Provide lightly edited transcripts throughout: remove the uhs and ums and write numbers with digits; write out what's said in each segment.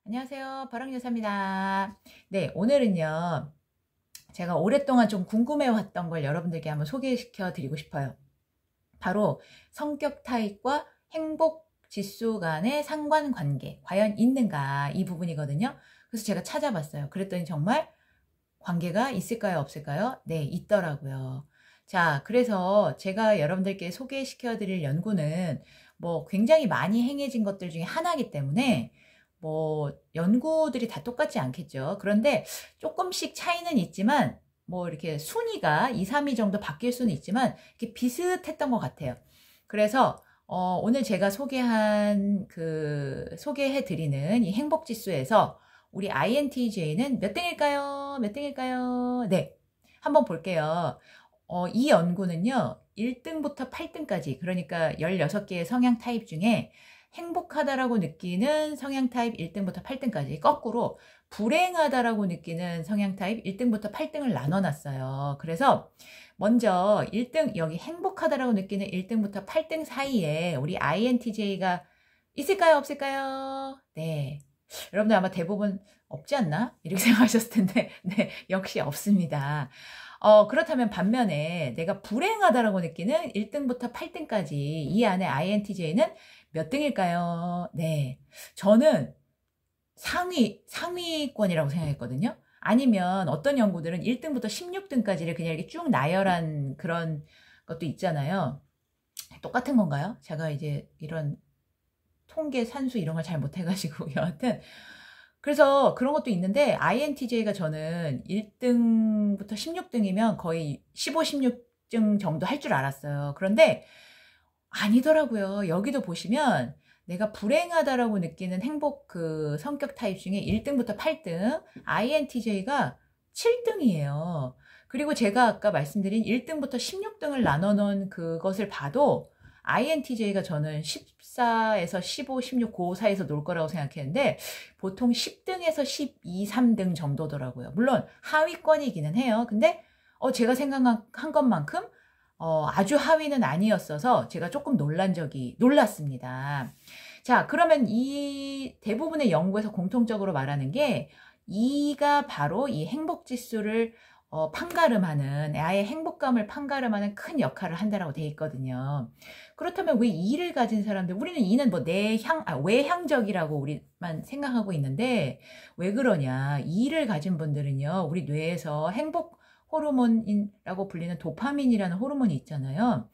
안녕하세요. 바람여사입니다. 네, 오늘은요. 제가 오랫동안 좀 궁금해왔던 걸 여러분들께 한번 소개시켜 드리고 싶어요. 바로 성격 타입과 행복 지수 간의 상관관계 과연 있는가 이 부분이거든요. 그래서 제가 찾아봤어요. 그랬더니 정말 관계가 있을까요? 없을까요? 네, 있더라고요. 자, 그래서 제가 여러분들께 소개시켜 드릴 연구는 뭐 굉장히 많이 행해진 것들 중에 하나이기 때문에 뭐 연구들이 다 똑같지 않겠죠. 그런데 조금씩 차이는 있지만 뭐 이렇게 순위가 2, 3위 정도 바뀔 수는 있지만 이렇게 비슷했던 것 같아요. 그래서 오늘 제가 소개해 드리는 이 행복 지수에서 우리 INTJ는 몇 등일까요? 몇 등일까요? 네. 한번 볼게요. 이 연구는요. 1등부터 8등까지 그러니까 16개의 성향 타입 중에 행복하다라고 느끼는 성향 타입 1등부터 8등까지 거꾸로 불행하다라고 느끼는 성향 타입 1등부터 8등을 나눠놨어요. 그래서 먼저 1등 여기 행복하다라고 느끼는 1등부터 8등 사이에 우리 INTJ가 있을까요? 없을까요? 네. 여러분들 아마 대부분 없지 않나? 이렇게 생각하셨을 텐데 네, 역시 없습니다. 그렇다면 반면에 내가 불행하다라고 느끼는 1등부터 8등까지 이 안에 INTJ는 몇 등일까요? 네. 저는 상위권이라고 생각했거든요. 아니면 어떤 연구들은 1등부터 16등까지를 그냥 이렇게 쭉 나열한 그런 것도 있잖아요. 똑같은 건가요? 제가 이제 이런 통계 산수 이런 걸 잘 못해가지고 여하튼 그래서 그런 것도 있는데 INTJ가 저는 1등부터 16등이면 거의 15, 16등 정도 할 줄 알았어요. 그런데 아니더라고요. 여기도 보시면 내가 불행하다라고 느끼는 행복 성격 타입 중에 1등부터 8등 INTJ가 7등이에요. 그리고 제가 아까 말씀드린 1등부터 16등을 나눠 놓은 그것을 봐도 INTJ가 저는 14에서 15, 16, 그 사이에서 놀 거라고 생각했는데 보통 10등에서 12, 3등 정도더라고요. 물론 하위권이기는 해요. 근데 제가 생각한 것만큼 아주 하위는 아니었어서 제가 조금 놀랐습니다. 자, 그러면 이 대부분의 연구에서 공통적으로 말하는 게 이가 바로 이 행복 지수를 판가름하는 나의 행복감을 판가름하는 큰 역할을 한다라고 돼 있거든요. 그렇다면 왜 이를 가진 사람들 우리는 이는 뭐 외향적이라고 우리만 생각하고 있는데 왜 그러냐? 이를 가진 분들은요. 우리 뇌에서 행복 호르몬이라고 불리는 도파민이라는 호르몬이 있잖아요.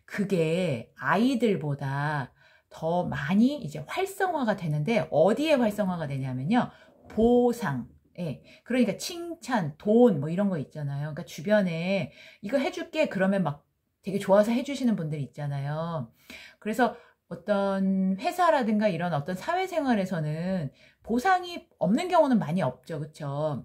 그게 아이들보다 더 많이 이제 활성화가 되는데 어디에 활성화가 되냐면요. 보상. 예. 그러니까 칭찬, 돈, 뭐 이런 거 있잖아요. 그러니까 주변에 이거 해줄게. 그러면 막 되게 좋아서 해주시는 분들 있잖아요. 그래서 어떤 회사라든가 이런 어떤 사회생활에서는 보상이 없는 경우는 많이 없죠. 그쵸?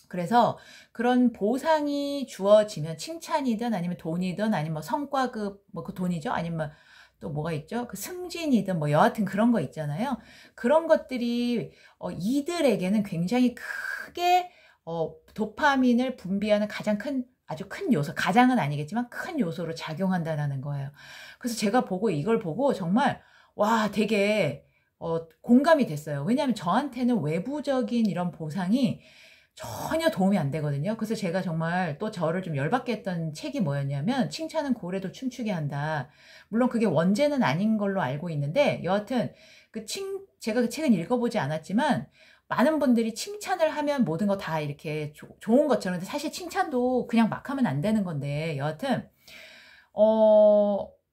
그래서 그런 보상이 주어지면 칭찬이든 아니면 돈이든 아니면 뭐 성과급 뭐 그 돈이죠. 아니면 또 뭐가 있죠? 그 승진이든 뭐 여하튼 그런 거 있잖아요. 그런 것들이 이들에게는 굉장히 크게 도파민을 분비하는 아주 큰 요소, 가장은 아니겠지만 큰 요소로 작용한다는 거예요. 그래서 제가 이걸 보고 정말 와 되게 공감이 됐어요. 왜냐하면 저한테는 외부적인 이런 보상이 전혀 도움이 안 되거든요. 그래서 제가 정말 또 저를 좀 열받게 했던 책이 뭐였냐면 칭찬은 고래도 춤추게 한다. 물론 그게 원제는 아닌 걸로 알고 있는데 여하튼 제가 그 책은 읽어보지 않았지만 많은 분들이 칭찬을 하면 모든 거 다 이렇게 좋은 것처럼 근데 사실 칭찬도 그냥 막 하면 안 되는 건데 여하튼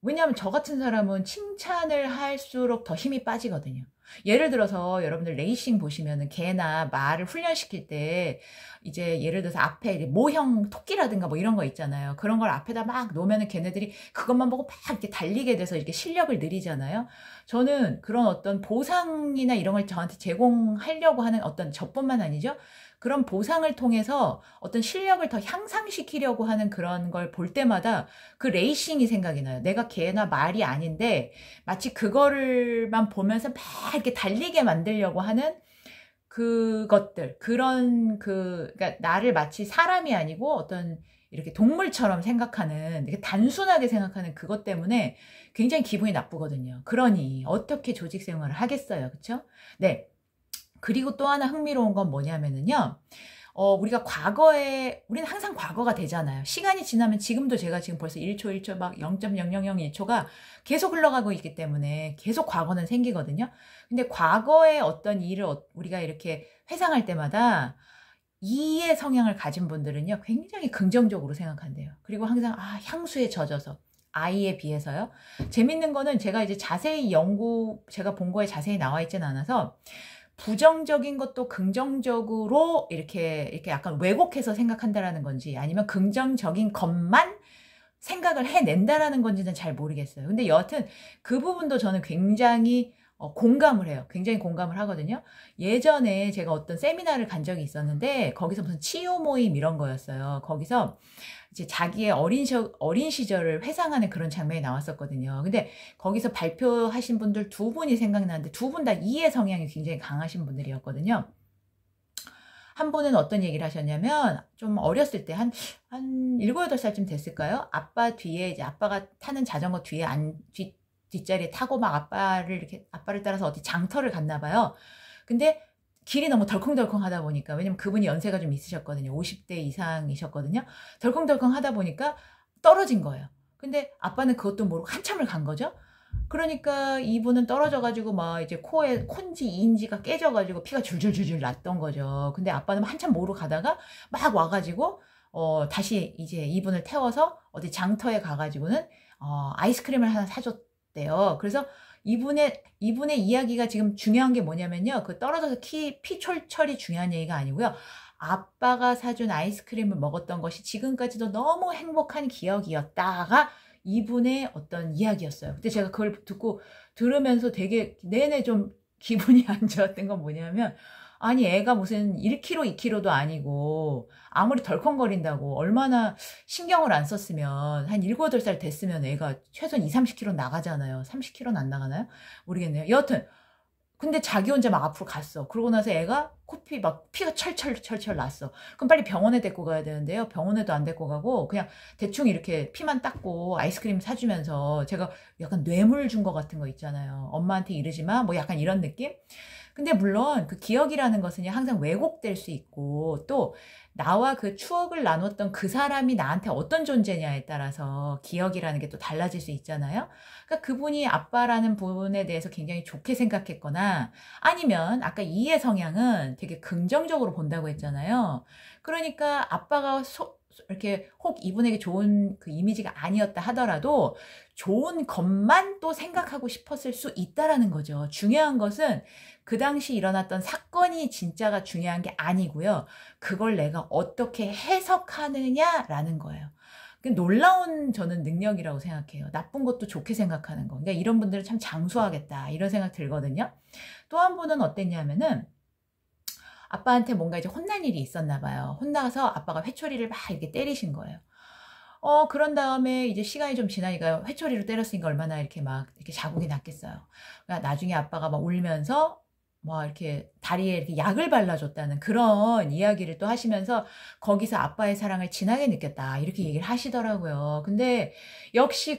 왜냐하면 저 같은 사람은 칭찬을 할수록 더 힘이 빠지거든요. 예를 들어서 여러분들 레이싱 보시면은 개나 말을 훈련시킬 때 이제 예를 들어서 앞에 모형 토끼라든가 뭐 이런 거 있잖아요. 그런 걸 앞에다 막 놓으면은 걔네들이 그것만 보고 막 이렇게 달리게 돼서 이렇게 실력을 늘리잖아요. 저는 그런 어떤 보상이나 이런 걸 저한테 제공하려고 하는 어떤 저뿐만 아니죠. 그런 보상을 통해서 어떤 실력을 더 향상시키려고 하는 그런 걸 볼 때마다 그 레이싱이 생각이 나요. 내가 개나 말이 아닌데 마치 그거를만 보면서 막 이렇게 달리게 만들려고 하는 그러니까 나를 마치 사람이 아니고 어떤 이렇게 동물처럼 생각하는, 되게 단순하게 생각하는 그것 때문에 굉장히 기분이 나쁘거든요. 그러니 어떻게 조직 생활을 하겠어요. 그쵸? 네. 그리고 또 하나 흥미로운 건 뭐냐면은요. 우리는 항상 과거가 되잖아요. 시간이 지나면 제가 지금 벌써 1초, 1초 막 0.0001초가 계속 흘러가고 있기 때문에 계속 과거는 생기거든요. 근데 과거의 어떤 일을 우리가 이렇게 회상할 때마다 이의 성향을 가진 분들은요, 굉장히 긍정적으로 생각한대요. 그리고 항상, 향수에 젖어서. 아이에 비해서요. 재밌는 거는 제가 이제 제가 본 거에 자세히 나와 있지는 않아서, 부정적인 것도 긍정적으로 이렇게 약간 왜곡해서 생각한다라는 건지 아니면 긍정적인 것만 생각을 해낸다라는 건지는 잘 모르겠어요. 근데 여하튼 그 부분도 저는 굉장히 공감을 해요. 굉장히 공감을 하거든요. 예전에 제가 어떤 세미나를 간 적이 있었는데 거기서 무슨 치유 모임 이런 거였어요. 거기서 이제 자기의 어린 시절을 회상하는 그런 장면이 나왔었거든요. 근데 거기서 발표하신 분들 두 분이 생각나는데 두 분 다 이해 성향이 굉장히 강하신 분들이었거든요. 한 분은 어떤 얘기를 하셨냐면, 좀 어렸을 때, 한 7, 8살쯤 됐을까요? 아빠 뒤에, 이제 아빠가 타는 자전거 뒤에 뒷자리에 타고 막 아빠를 따라서 어디 장터를 갔나 봐요. 근데 길이 너무 덜컹덜컹 하다 보니까, 왜냐면 그분이 연세가 좀 있으셨거든요. 50대 이상이셨거든요. 덜컹덜컹 하다 보니까 떨어진 거예요. 근데 아빠는 그것도 모르고 한참을 간 거죠. 그러니까 이분은 떨어져가지고 막 이제 코에 콘지 이인지가 깨져가지고 피가 줄줄줄줄 났던 거죠. 근데 아빠는 한참 모르고 가다가 막 와가지고 다시 이제 이분을 태워서 어디 장터에 가가지고는 아이스크림을 하나 사줬대요. 그래서 이분의 이야기가 지금 중요한 게 뭐냐면요. 그 떨어져서 피철철이 중요한 얘기가 아니고요. 아빠가 사준 아이스크림을 먹었던 것이 지금까지도 너무 행복한 기억이었다가 이분의 어떤 이야기였어요. 근데 제가 그걸 들으면서 되게 내내 좀 기분이 안 좋았던 건 뭐냐면, 아니 애가 무슨 1kg, 2kg도 아니고 아무리 덜컹거린다고 얼마나 신경을 안 썼으면 한 7, 8살 됐으면 애가 최소한 2, 30kg 나가잖아요. 30kg는 안 나가나요? 모르겠네요. 여하튼 근데 자기 혼자 막 앞으로 갔어. 그러고 나서 애가 피가 철철 났어. 그럼 빨리 병원에 데리고 가야 되는데요. 병원에도 안 데리고 가고 그냥 대충 이렇게 피만 닦고 아이스크림 사주면서 제가 약간 뇌물 준 것 같은 거 있잖아요. 엄마한테 이러지 마. 뭐 약간 이런 느낌? 근데 물론 그 기억이라는 것은 항상 왜곡될 수 있고 또 나와 그 추억을 나눴던 그 사람이 나한테 어떤 존재냐에 따라서 기억이라는 게 또 달라질 수 있잖아요. 그러니까 그분이 아빠라는 분에 대해서 굉장히 좋게 생각했거나 아니면 아까 이의 성향은 되게 긍정적으로 본다고 했잖아요. 그러니까 아빠가 이렇게 혹 이분에게 좋은 그 이미지가 아니었다 하더라도 좋은 것만 또 생각하고 싶었을 수 있다라는 거죠. 중요한 것은 그 당시 일어났던 사건이 진짜가 중요한 게 아니고요. 그걸 내가 어떻게 해석하느냐라는 거예요. 놀라운 저는 능력이라고 생각해요. 나쁜 것도 좋게 생각하는 거. 그러니까 이런 분들은 참 장수하겠다 이런 생각 들거든요. 또 한 분은 어땠냐면은 아빠한테 뭔가 이제 혼난 일이 있었나 봐요. 혼나서 아빠가 회초리를 막 이렇게 때리신 거예요. 그런 다음에 이제 시간이 좀 지나니까 회초리로 때렸으니까 얼마나 이렇게 자국이 났겠어요. 그러니까 나중에 아빠가 막 울면서 막 이렇게 다리에 이렇게 약을 발라줬다는 그런 이야기를 또 하시면서 거기서 아빠의 사랑을 진하게 느꼈다. 이렇게 얘기를 하시더라고요. 근데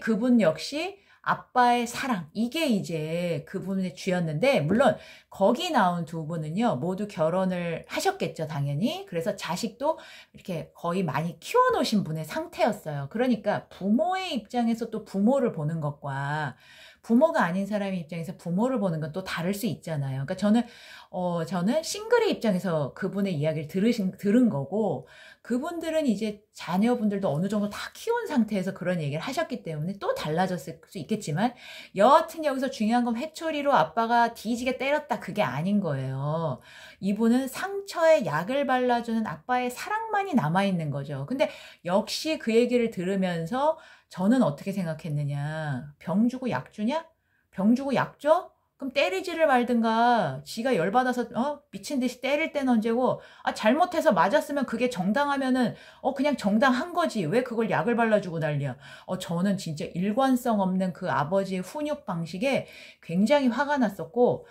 그분 역시 아빠의 사랑, 이게 이제 그분의 주였는데, 물론 거기 나온 두 분은요, 모두 결혼을 하셨겠죠, 당연히. 그래서 자식도 이렇게 거의 많이 키워놓으신 분의 상태였어요. 그러니까 부모의 입장에서 또 부모를 보는 것과 부모가 아닌 사람의 입장에서 부모를 보는 건 또 다를 수 있잖아요. 그러니까 저는 싱글의 입장에서 그분의 이야기를 들은 거고, 그분들은 이제 자녀분들도 어느 정도 다 키운 상태에서 그런 얘기를 하셨기 때문에 또 달라졌을 수 있겠지만, 여하튼 여기서 중요한 건 회초리로 아빠가 뒤지게 때렸다. 그게 아닌 거예요. 이분은 상처에 약을 발라주는 아빠의 사랑만이 남아있는 거죠. 근데 역시 그 얘기를 들으면서 저는 어떻게 생각했느냐. 병 주고 약 주냐? 병 주고 약 줘? 그럼 때리지를 말든가. 지가 열받아서 미친 듯이 때릴 때는 언제고, 잘못해서 맞았으면 그게 정당하면은 그냥 정당한 거지. 왜 그걸 약을 발라주고 난리야. 저는 진짜 일관성 없는 그 아버지의 훈육 방식에 굉장히 화가 났었고,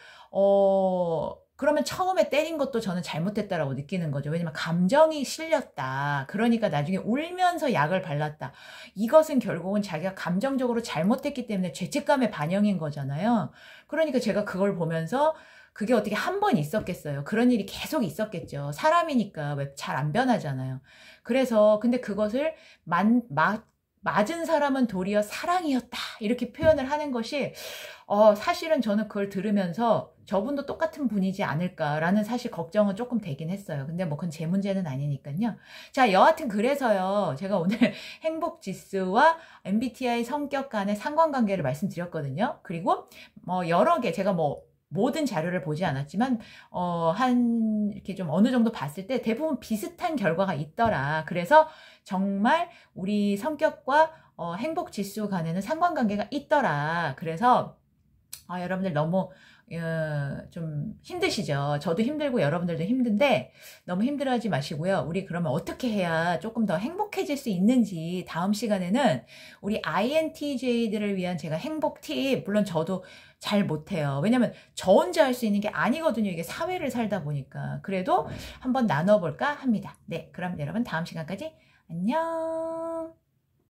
그러면 처음에 때린 것도 저는 잘못했다라고 느끼는 거죠. 왜냐면 감정이 실렸다. 그러니까 나중에 울면서 약을 발랐다. 이것은 결국은 자기가 감정적으로 잘못했기 때문에 죄책감의 반영인 거잖아요. 그러니까 제가 그걸 보면서 그게 어떻게 한 번 있었겠어요. 그런 일이 계속 있었겠죠. 사람이니까 왜 잘 안 변하잖아요. 그래서 근데 그것을 맞은 사람은 도리어 사랑이었다 이렇게 표현을 하는 것이 사실은 저는 그걸 들으면서 저분도 똑같은 분이지 않을까라는 사실 걱정은 조금 되긴 했어요. 근데 뭐 그건 제 문제는 아니니까요. 자, 여하튼 그래서요. 제가 오늘 행복지수와 MBTI 성격 간의 상관관계를 말씀드렸거든요. 그리고 여러 개 제가 모든 자료를 보지 않았지만 이렇게 좀 어느 정도 봤을 때 대부분 비슷한 결과가 있더라. 그래서 정말 우리 성격과 행복 지수 간에는 상관관계가 있더라. 그래서 여러분들 너무 좀 힘드시죠? 저도 힘들고 여러분들도 힘든데 너무 힘들어하지 마시고요. 우리 그러면 어떻게 해야 조금 더 행복해질 수 있는지 다음 시간에는 우리 INTJ들을 위한 제가 행복 팁, 물론 저도 잘 못해요. 왜냐면 저 혼자 할 수 있는 게 아니거든요. 이게 사회를 살다 보니까. 그래도 한번 나눠볼까 합니다. 네, 그럼 여러분 다음 시간까지 안녕.